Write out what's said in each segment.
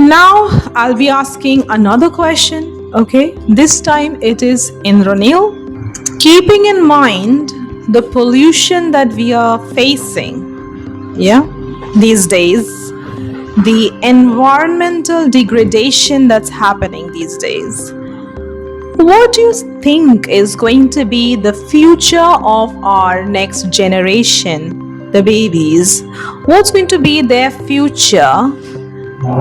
Now I'll be asking another question. Okay, this time it is Indranil. Keeping in mind the pollution that we are facing, yeah, these days, the environmental degradation that's happening these days, what do you think is going to be the future of our next generation, the babies? What's going to be their future,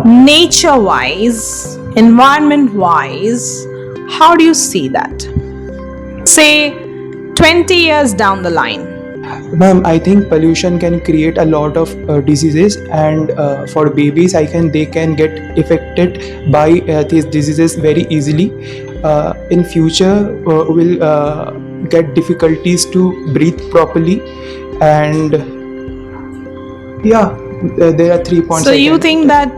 nature wise, environment wise? How do you see that? Say 20 years down the line. Ma'am, I think pollution can create a lot of diseases, and for babies, they can get affected by these diseases very easily. In future, will get difficulties to breathe properly, and yeah, there are 3 points. So you think that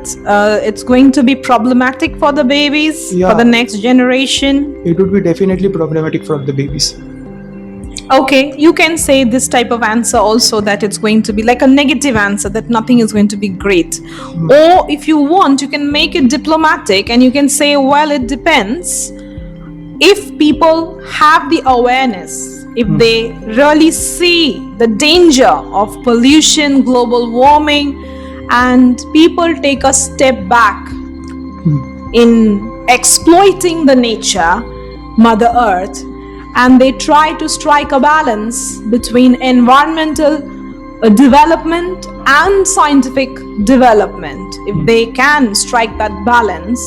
it's going to be problematic for the babies, Yeah. for the next generation? It would be definitely problematic for the babies. Okay, you can say this type of answer also, that it's going to be like a negative answer, that nothing is going to be great. Or if you want, you can make it diplomatic and you can say, well, it depends. If people have the awareness, if they really see the danger of pollution, global warming, and people take a step back in exploiting the nature, Mother Earth, and they try to strike a balance between environmental development and scientific development. If they can strike that balance,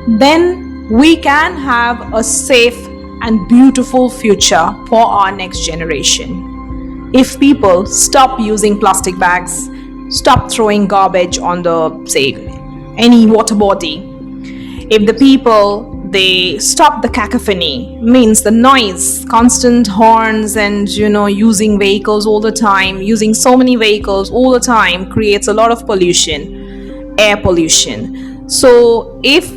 then we can have a safe and beautiful future for our next generation. If people stop using plastic bags, stop throwing garbage on the, say, any water body, if the people, they stop the cacophony, means the noise, constant horns, and using vehicles all the time, using so many vehicles all the time creates a lot of pollution, air pollution. So if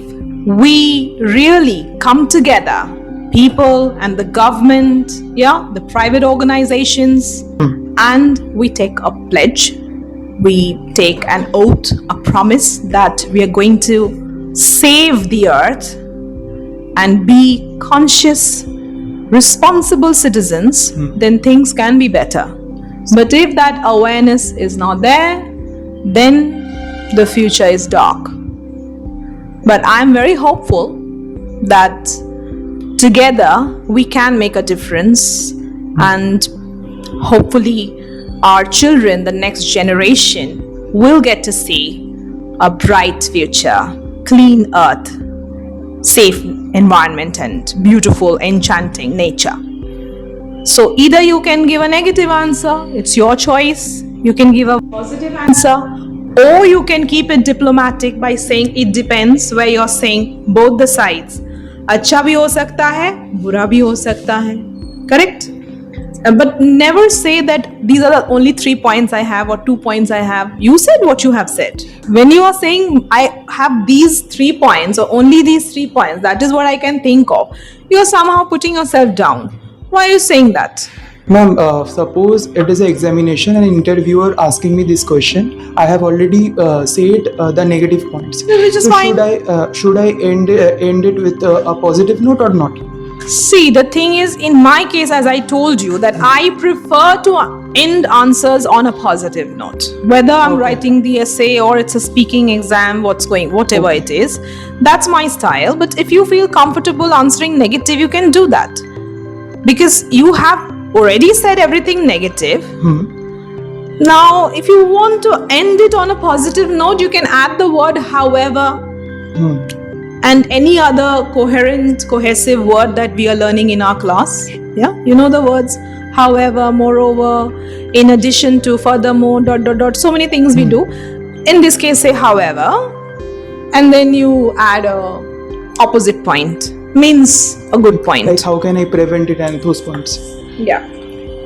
we really come together, people and the government, the private organizations, and we take a pledge, we take an oath, a promise that we are going to save the earth and be conscious, responsible citizens, then things can be better. But if that awareness is not there, then the future is dark. But I'm very hopeful that together we can make a difference, and hopefully our children, the next generation, will get to see a bright future, clean earth, safe environment, and beautiful, enchanting nature. So either you can give a negative answer, it's your choice. You can give a positive answer, or you can keep it diplomatic by saying it depends, where you're saying both the sides. अच्छा भी हो सकता है, बुरा भी हो सकता है. Correct? But never say that these are the only 3 points I have or 2 points I have. You said what you have said. When you are saying I have these 3 points or only these 3 points, that is what I can think of, you are somehow putting yourself down. Why are you saying that? Ma'am, suppose it is an examination and an interviewer asking me this question. I have already said the negative points. Which is fine. Should I end it with a positive note or not? See, the thing is, in my case, as I told you, that I prefer to end answers on a positive note. Whether I'm writing the essay or it's a speaking exam, whatever it is, that's my style. But if you feel comfortable answering negative, you can do that. Because you have already said everything negative. Now, if you want to end it on a positive note, you can add the word however. And any other cohesive word that we are learning in our class. Yeah, you know the words however, moreover, in addition to, furthermore, ... So many things we do. In this case, say however, and then you add a opposite point. Means a good point. Like how can I prevent it and those points? Yeah.